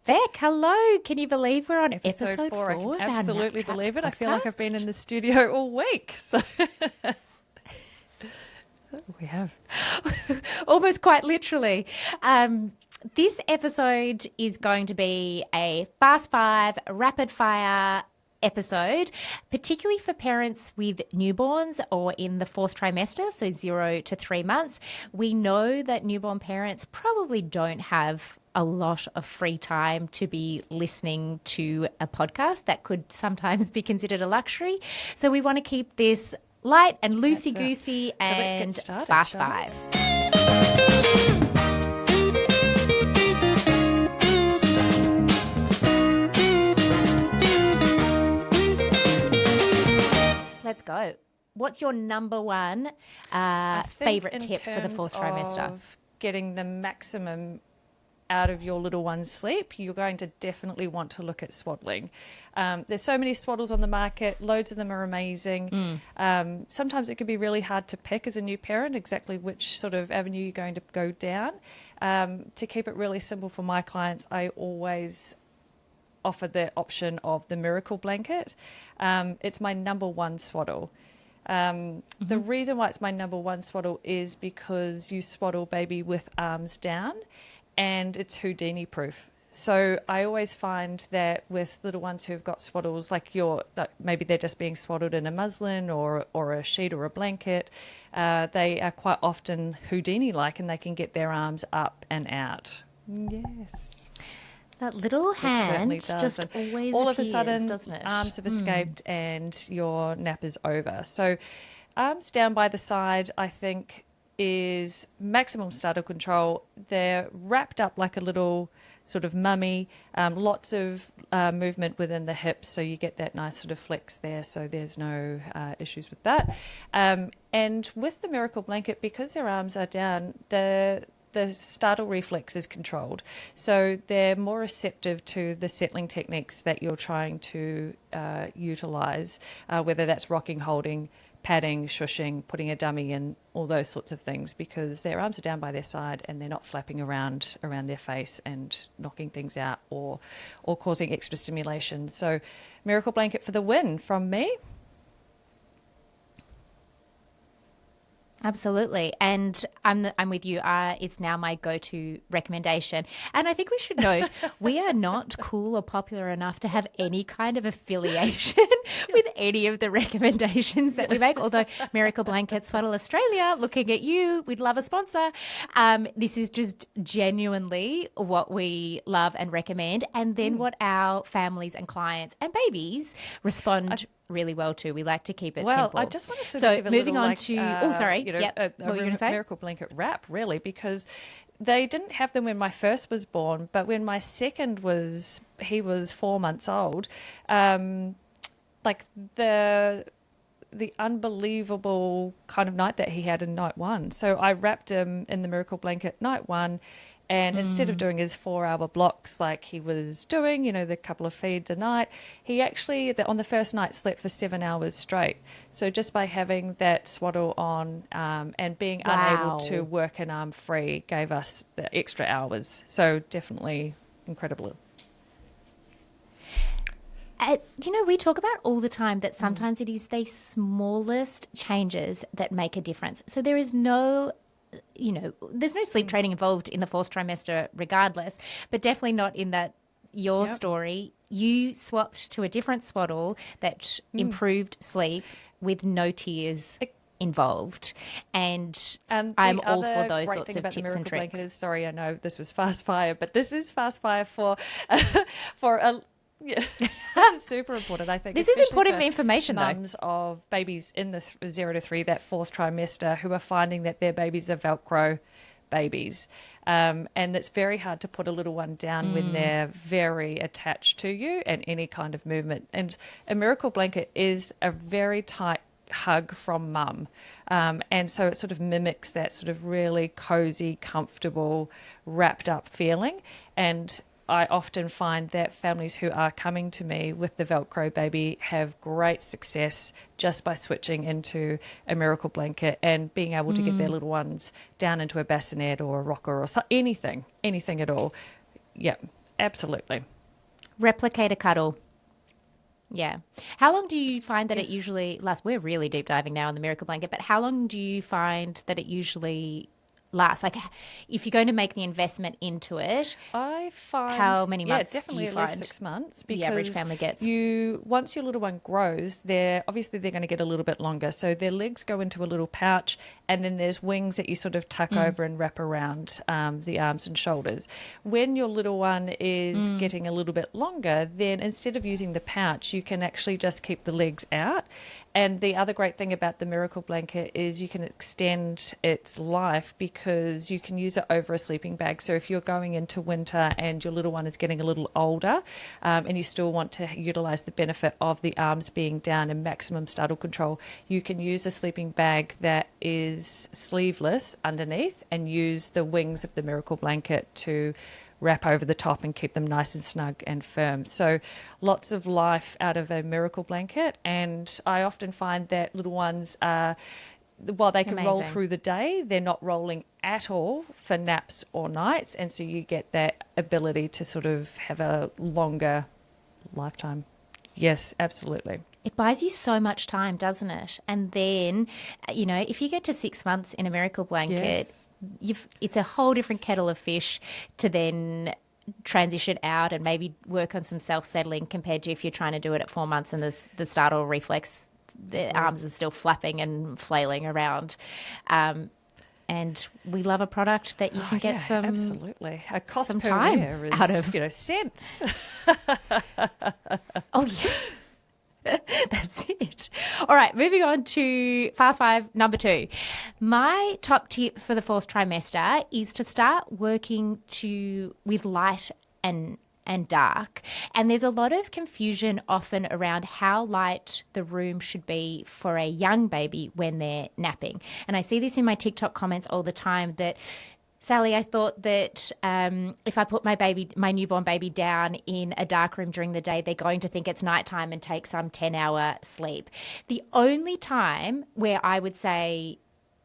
Beck, hello. Can you believe we're on Episode 4. I can of our absolutely Nap Trapped believe it. I feel like I've been podcast? in the studio all week. So we have. Almost quite literally. This episode is going to be a fast five, rapid fire episode, particularly for parents with newborns or in the fourth trimester, so 0 to 3 months. We know that newborn parents probably don't have a lot of free time to be listening to a podcast that could sometimes be considered a luxury. So we want to keep this light and loosey-goosey So let's get and started, fast shall we? five. Let's go. What's your number one I think favorite in tip for the terms fourth trimester? of getting the maximum out of your little one's sleep, you're going to definitely want to look at swaddling. There's so many swaddles on the market. Loads of them are amazing. Sometimes it can be really hard to pick as a new parent exactly which sort of avenue you're going to go down. To keep it really simple for my clients, I always offer the option of the miracle blanket. It's my number one swaddle. The reason why it's my number one swaddle is because you swaddle baby with arms down, and it's Houdini proof. So I always find that with little ones who've got swaddles, like maybe they're just being swaddled in a muslin or a sheet or a blanket, they are quite often Houdini-like, and they can get their arms up and out. Yes. That little It certainly hand does. just And always all appears, of a sudden, doesn't it? arms have escaped and your nap is over. So arms down by the side, I think, is maximum startle control. They're wrapped up like a little sort of mummy, lots of movement within the hips, so you get that nice sort of flex there, so there's no issues with that. And with the miracle blanket, because their arms are down, the startle reflex is controlled. So they're more receptive to the settling techniques that you're trying to utilize, whether that's rocking, holding, padding, shushing, putting a dummy in, all those sorts of things, because their arms are down by their side and they're not flapping around their face and knocking things out or causing extra stimulation. So miracle blanket for the win from me. Absolutely. And I'm with you. It's now my go-to recommendation. And I think we should note, we are not cool or popular enough to have any kind of affiliation with any of the recommendations that we make. Although Miracle Blanket Swaddle Australia, looking at you, we'd love a sponsor. This is just genuinely what we love and recommend. And then what our families and clients and babies respond really well to. We like to keep it simple. I just want to sort of give a moving little, on like, to a what were you going to say? miracle blanket wrap, really, because they didn't have them when my first was born, but when my second he was 4 months old, like the unbelievable kind of night that he had in night one. So I wrapped him in the miracle blanket night one. And instead of doing his 4-hour blocks like he was doing, the couple of feeds a night, he actually, on the first night, slept for 7 hours straight. So just by having that swaddle on and being unable to work an arm free gave us the extra hours. So definitely incredible. We talk about all the time that sometimes it is the smallest changes that make a difference. So there is there's no sleep training involved in the fourth trimester regardless, but definitely not in that your story. You swapped to a different swaddle that improved sleep with no tears involved. And I'm all for those sorts of tips and tricks. Sorry, I know this was fast fire, but this is fast fire for a... Yeah, this is super important, I think. This is important information, though. Mums of babies in the 0 to 3, that fourth trimester, who are finding that their babies are Velcro babies. And it's very hard to put a little one down when they're very attached to you and any kind of movement. And a miracle blanket is a very tight hug from mum. And so it sort of mimics that sort of really cozy, comfortable, wrapped up feeling. And I often find that families who are coming to me with the Velcro baby have great success just by switching into a miracle blanket and being able to get their little ones down into a bassinet or a rocker or anything at all. Yeah, Absolutely. Replicate a cuddle. Yeah. How long do you find that it usually lasts? We're really deep diving now on the miracle blanket, but how long do you find that it usually lasts? Like, if you're going to make the investment into it, I find, how many months do definitely you at least find 6 months, the average because family gets? once your little one grows, they're going to get a little bit longer. So their legs go into a little pouch, and then there's wings that you sort of tuck over and wrap around the arms and shoulders. When your little one is getting a little bit longer, then instead of using the pouch, you can actually just keep the legs out. And the other great thing about the miracle blanket is you can extend its life, because you can use it over a sleeping bag. So if you're going into winter and your little one is getting a little older, and you still want to utilize the benefit of the arms being down and maximum startle control, you can use a sleeping bag that is sleeveless underneath and use the wings of the miracle blanket to wrap over the top and keep them nice and snug and firm. So lots of life out of a miracle blanket. And I often find that little ones are, while they can roll Amazing. through the day, they're not rolling at all for naps or nights. And so you get that ability to sort of have a longer lifetime. Yes, absolutely. It buys you so much time, doesn't it? And then, if you get to 6 months in a miracle blanket, it's a whole different kettle of fish to then transition out and maybe work on some self-settling, compared to if you're trying to do it at 4 months and the startle reflex, the arms are still flapping and flailing around. And we love a product that you can get some absolutely a cost some per time wear is, out of. cents. Oh, yeah. That's it. All right, moving on to Fast Five number 2. My top tip for the 4th trimester is to start working with light and dark. And there's a lot of confusion often around how light the room should be for a young baby when they're napping. And I see this in my TikTok comments all the time that, Sally, I thought that if I put my newborn baby down in a dark room during the day, they're going to think it's nighttime and take some 10-hour sleep. The only time where I would say,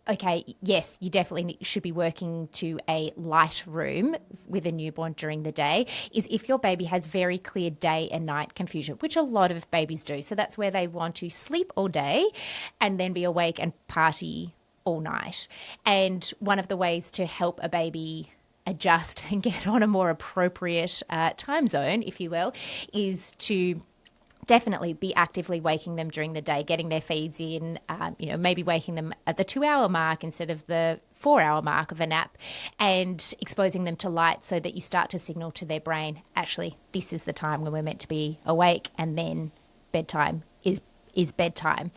okay, yes, you definitely should be working to a light room with a newborn during the day, is if your baby has very clear day and night confusion, which a lot of babies do. So that's where they want to sleep all day and then be awake and party all night. And one of the ways to help a baby adjust and get on a more appropriate time zone, if you will, is to definitely be actively waking them during the day, getting their feeds in, maybe waking them at the 2-hour mark instead of the 4-hour mark of a nap, and exposing them to light so that you start to signal to their brain, actually, this is the time when we're meant to be awake, and then bedtime is bedtime.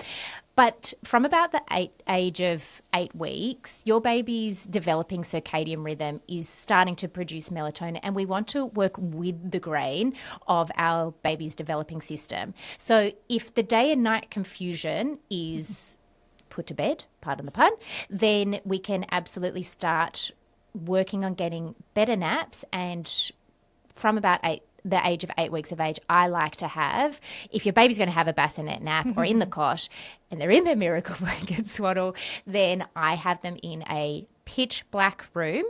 But from about the age of 8 weeks, your baby's developing circadian rhythm is starting to produce melatonin, and we want to work with the grain of our baby's developing system. So if the day and night confusion is put to bed, pardon the pun, then we can absolutely start working on getting better naps. And from about the age of 8 weeks of age, I like to have, if your baby's going to have a bassinet nap or in the cot and they're in their miracle blanket swaddle, then I have them in a pitch black room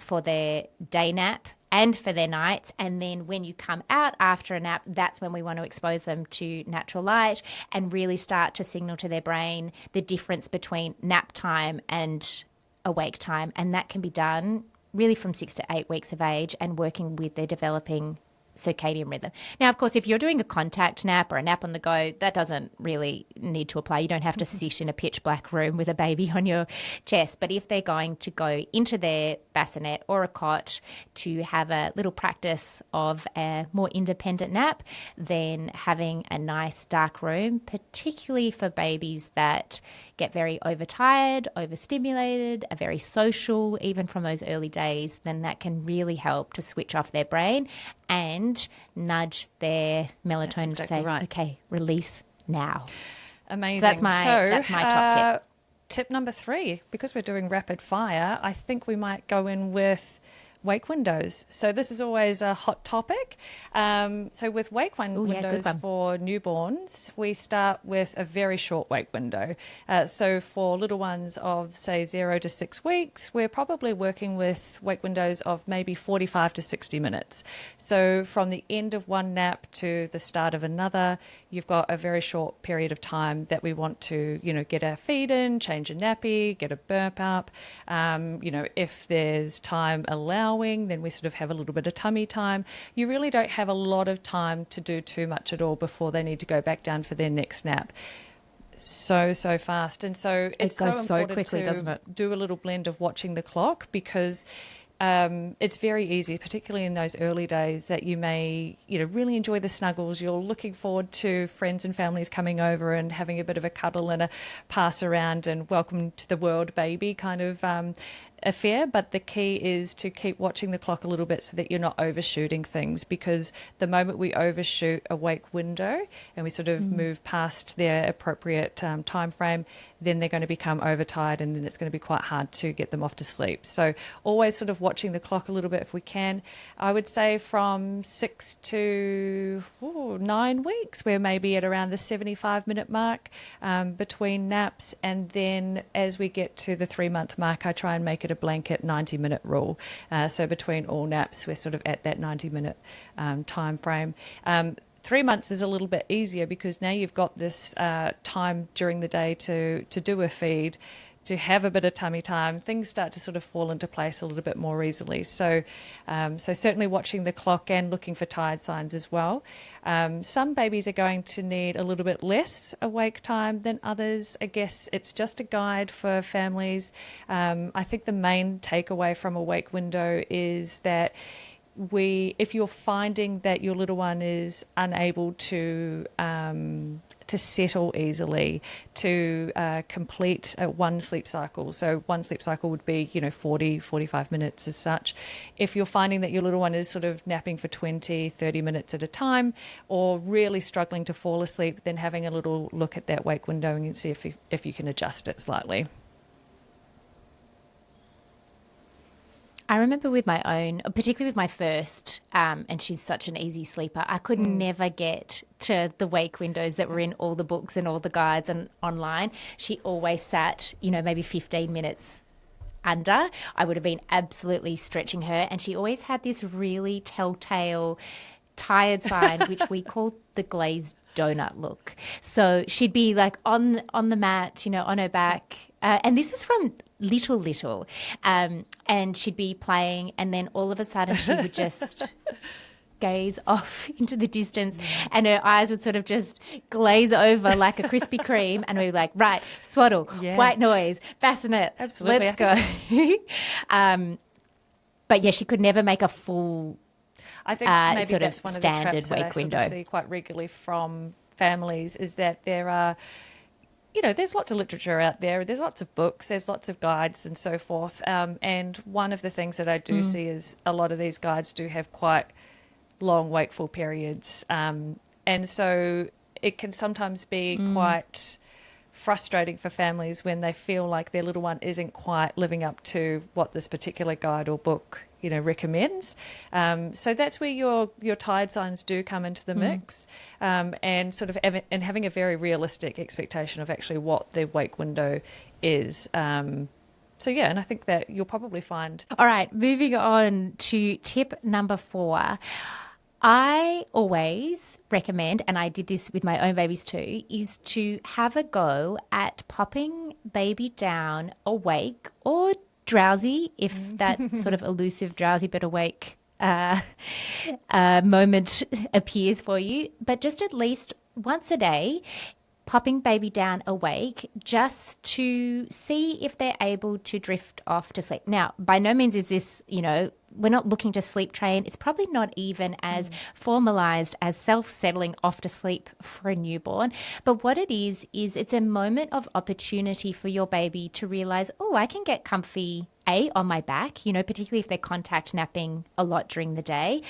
for their day nap and for their nights. And then when you come out after a nap, that's when we want to expose them to natural light and really start to signal to their brain the difference between nap time and awake time. And that can be done really from 6 to 8 weeks of age and working with their developing circadian rhythm. Now, of course, if you're doing a contact nap or a nap on the go, that doesn't really need to apply. You don't have to sit in a pitch black room with a baby on your chest. But if they're going to go into their bassinet or a cot to have a little practice of a more independent nap, then having a nice dark room, particularly for babies that get very overtired, overstimulated, are very social, even from those early days, then that can really help to switch off their brain and nudge their melatonin to say, okay, release now. Amazing. So that's my top tip. Tip number 3, because we're doing rapid fire, I think we might go in with wake windows. So this is always a hot topic. So with wake windows for newborns, we start with a very short wake window. So for little ones of, say, 0 to 6 weeks, we're probably working with wake windows of maybe 45 to 60 minutes. So from the end of one nap to the start of another, you've got a very short period of time that we want to, get our feed in, change a nappy, get a burp up. If there's time allowing, then we sort of have a little bit of tummy time. You really don't have a lot of time to do too much at all before they need to go back down for their next nap. So fast. And so it's goes so important quickly, to doesn't it? do a little blend of watching the clock, because it's very easy, particularly in those early days, that you may, really enjoy the snuggles. You're looking forward to friends and families coming over and having a bit of a cuddle and a pass around and welcome to the world baby kind of affair. But the key is to keep watching the clock a little bit so that you're not overshooting things, because the moment we overshoot a wake window and we sort of move past their appropriate time frame, then they're going to become overtired, and then it's going to be quite hard to get them off to sleep. So always sort of watching the clock a little bit if we can. I would say from 6 to 9 weeks, we're maybe at around the 75-minute mark between naps. And then as we get to the 3-month mark, I try and make it a blanket 90-minute rule. So between all naps, we're sort of at that 90-minute time frame. 3 months is a little bit easier because now you've got this time during the day to do a feed, to have a bit of tummy time. Things start to sort of fall into place a little bit more easily. So certainly watching the clock and looking for tired signs as well. Some babies are going to need a little bit less awake time than others. I guess it's just a guide for families. I think the main takeaway from a wake window is that if you're finding that your little one is unable to settle easily, to complete one sleep cycle. So one sleep cycle would be, 40, 45 minutes as such. If you're finding that your little one is sort of napping for 20, 30 minutes at a time, or really struggling to fall asleep, then having a little look at that wake window and see if you can adjust it slightly. I remember with my own, particularly with my first, and she's such an easy sleeper, I could never get to the wake windows that were in all the books and all the guides and online. She always sat, maybe 15 minutes under. I would have been absolutely stretching her. And she always had this really telltale tired sign, which we called the glazed donut look. So she'd be like on the mat, on her back. And this was from little. And she'd be playing, and then all of a sudden she would just gaze off into the distance, and her eyes would sort of just glaze over like a Krispy Kreme, and we'd be like, right, Swaddle, Yes. white noise, bassinet, Absolutely. let's go. But yeah, she could never make a full I think maybe sort of that's one of the standard traps that I wake sort window. of see quite regularly from families, is that there are, there's lots of literature out there. There's lots of books. There's lots of guides and so forth. And one of the things that I do see is a lot of these guides do have quite long wakeful periods. And so it can sometimes be quite frustrating for families when they feel like their little one isn't quite living up to what this particular guide or book recommends. So that's where your tired signs do come into the mix, and sort of having a very realistic expectation of actually what the wake window is. So yeah, and I think that you'll probably find. All right, moving on to tip number 4. I always recommend, and I did this with my own babies too, is to have a go at popping baby down awake or drowsy, if that sort of elusive drowsy but awake moment appears for you, but just at least once a day, popping baby down awake just to see if they're able to drift off to sleep. Now, by no means is this, we're not looking to sleep train. It's probably not even as formalized as self-settling off to sleep for a newborn. But what it is it's a moment of opportunity for your baby to realize, oh, I can get comfy, on my back, particularly if they're contact napping a lot during the day.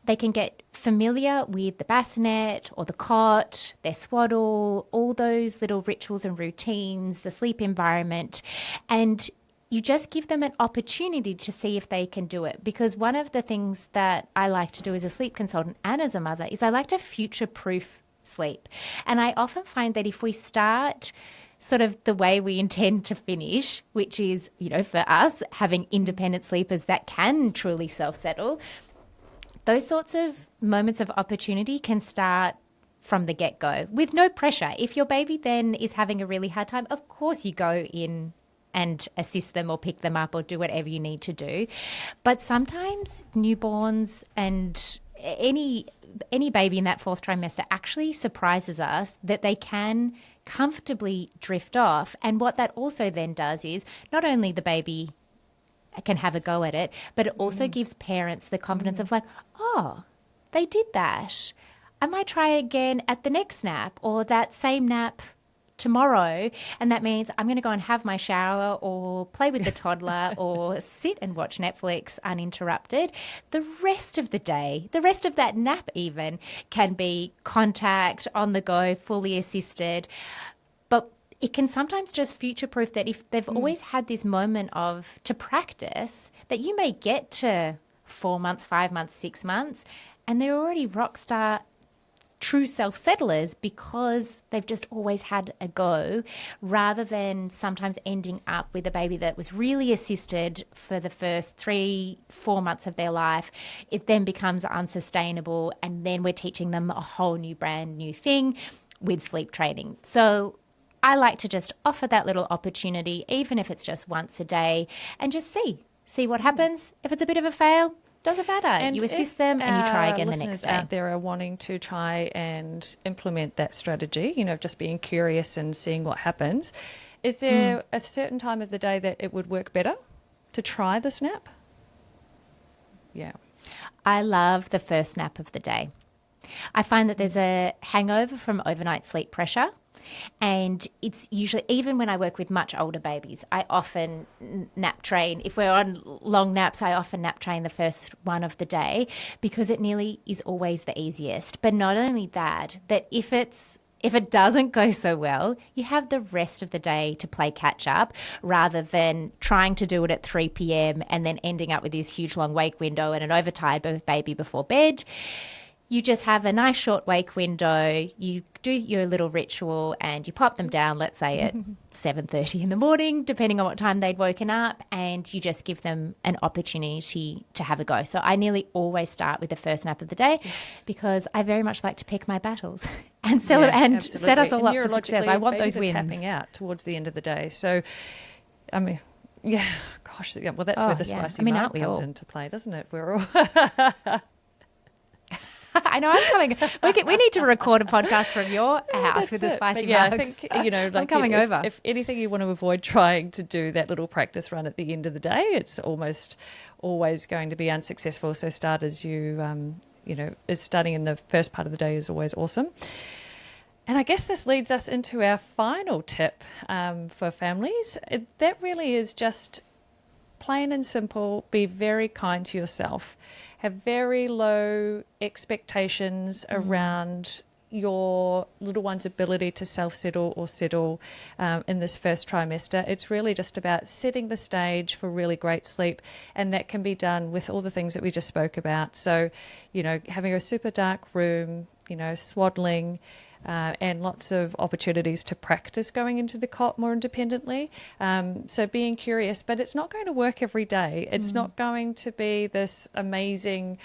They can get familiar with the bassinet or the cot, their swaddle, all those little rituals and routines, the sleep environment. And you just give them an opportunity to see if they can do it. Because one of the things that I like to do as a sleep consultant and as a mother is I like to future-proof sleep. And I often find that if we start sort of the way we intend to finish, which is, for us, having independent sleepers that can truly self-settle, those sorts of moments of opportunity can start from the get-go with no pressure. If your baby then is having a really hard time, of course you go in and assist them or pick them up or do whatever you need to do. But sometimes newborns and any baby in that 4th trimester actually surprises us that they can comfortably drift off. And what that also then does is not only the baby can have a go at it, but it also gives parents the confidence of like, oh, they did that. I might try again at the next nap or that same nap tomorrow, and that means I'm going to go and have my shower or play with the toddler or sit and watch Netflix uninterrupted. The rest of the day, the rest of that nap even, can be contact, on the go, fully assisted. But it can sometimes just future-proof that if they've always had this moment to practice, that you may get to 4 months, 5 months, 6 months, and they're already rock star true self-settlers because they've just always had a go, rather than sometimes ending up with a baby that was really assisted for the first 3-4 months of their life. It then becomes unsustainable, and then we're teaching them a whole new brand new thing with sleep training. So I like to just offer that little opportunity, even if it's just once a day, and just see what happens. If it's a bit of a fail, doesn't matter. And you assist them and you try again the next listeners day. out there are wanting to try and implement that strategy, just being curious and seeing what happens. Is there a certain time of the day that it would work better to try the snap? Yeah. I love the first nap of the day. I find that there's a hangover from overnight sleep pressure. And it's usually, even when I work with much older babies, I often nap train. If we're on long naps, I often nap train the first one of the day because it nearly is always the easiest. But not only that, that if it doesn't go so well, you have the rest of the day to play catch up rather than trying to do it at 3 p.m. and then ending up with this huge long wake window and an overtired baby before bed. You just have a nice short wake window, you do your little ritual and you pop them down, let's say at 7:30 in the morning, depending on what time they'd woken up, and you just give them an opportunity to have a go. So I nearly always start with the first nap of the day because I very much like to pick my battles and set us all up for success. I want those wins. Tapping out towards the end of the day. So, I mean, yeah, gosh, yeah, well, that's where the spicy Maher comes into play, doesn't it? We're all... I know I'm coming. We need to record a podcast from your house with the spicy mugs. I think, like I'm coming over. If anything, you want to avoid trying to do that little practice run at the end of the day. It's almost always going to be unsuccessful. So starting in the first part of the day is always awesome. And I guess this leads us into our final tip for families. That really is just plain and simple, be very kind to yourself. Have very low expectations around your little one's ability to self-settle or settle in this first trimester. It's really just about setting the stage for really great sleep, and that can be done with all the things that we just spoke about. So, having a super dark room, swaddling, and lots of opportunities to practice going into the cot more independently. So being curious, but it's not going to work every day. It's not going to be this amazing,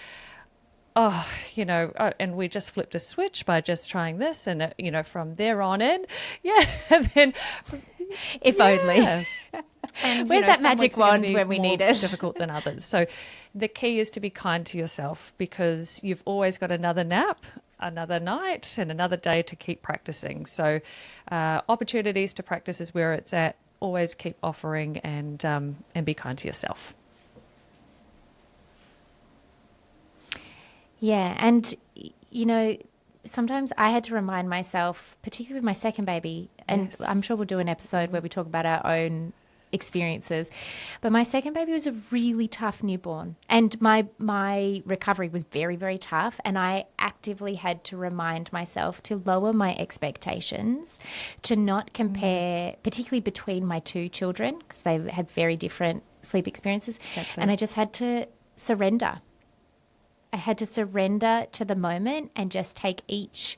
and we just flipped a switch by just trying this and, from there on in. Yeah. And then, if only. And, where's that magic wand when we need it? Difficult than others. So the key is to be kind to yourself because you've always got another nap, another night and another day to keep practicing. So opportunities to practice is where it's at. Always keep offering and be kind to yourself. Yeah. And, sometimes I had to remind myself, particularly with my second baby, and I'm sure we'll do an episode where we talk about our own experiences. But my second baby was a really tough newborn, and my recovery was very, very tough, and I actively had to remind myself to lower my expectations, to not compare, particularly between my two children, because they had very different sleep experiences. And I just had to surrender. I had to surrender to the moment and just take each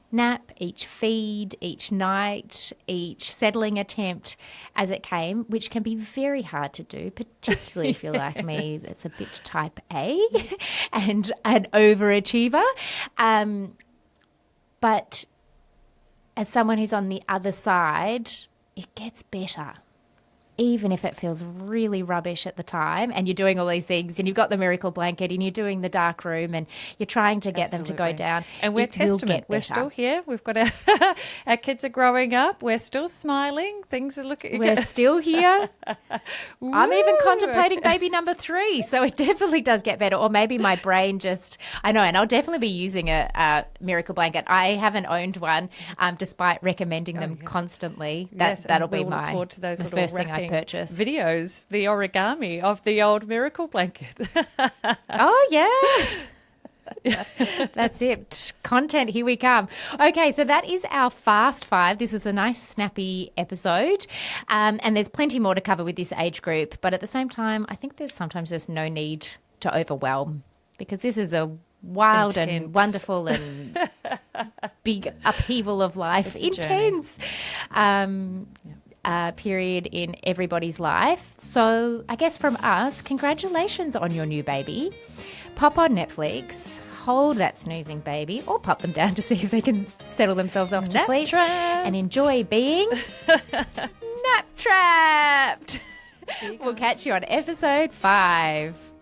nap, each feed, each night, each settling attempt as it came, which can be very hard to do, particularly if you're like me, that's a bit type A and an overachiever. But as someone who's on the other side, it gets better. Even if it feels really rubbish at the time, and you're doing all these things, and you've got the miracle blanket, and you're doing the dark room, and you're trying to get them to go down. And we're testament. We're still here. We've got our kids are growing up. We're still smiling. Things are looking. We're still here. I'm even contemplating baby number 3, so it definitely does get better. Or maybe my brain just, I know, and I'll definitely be using a miracle blanket. I haven't owned one, despite recommending them constantly. That'll be look forward to those the little first thing I purchase. Videos, the origami of the old miracle blanket. Oh, yeah. That's it. Content, here we come. Okay, so that is our Fast 5. This was a nice, snappy episode. And there's plenty more to cover with this age group. But at the same time, I think there's sometimes just no need to overwhelm, because this is a wild and wonderful and big upheaval of life. Intense. Period in everybody's life. So I guess from us, congratulations on your new baby. Pop on Netflix, hold that snoozing baby, or pop them down to see if they can settle themselves off to sleep and enjoy being nap trapped. We'll catch you on episode 5.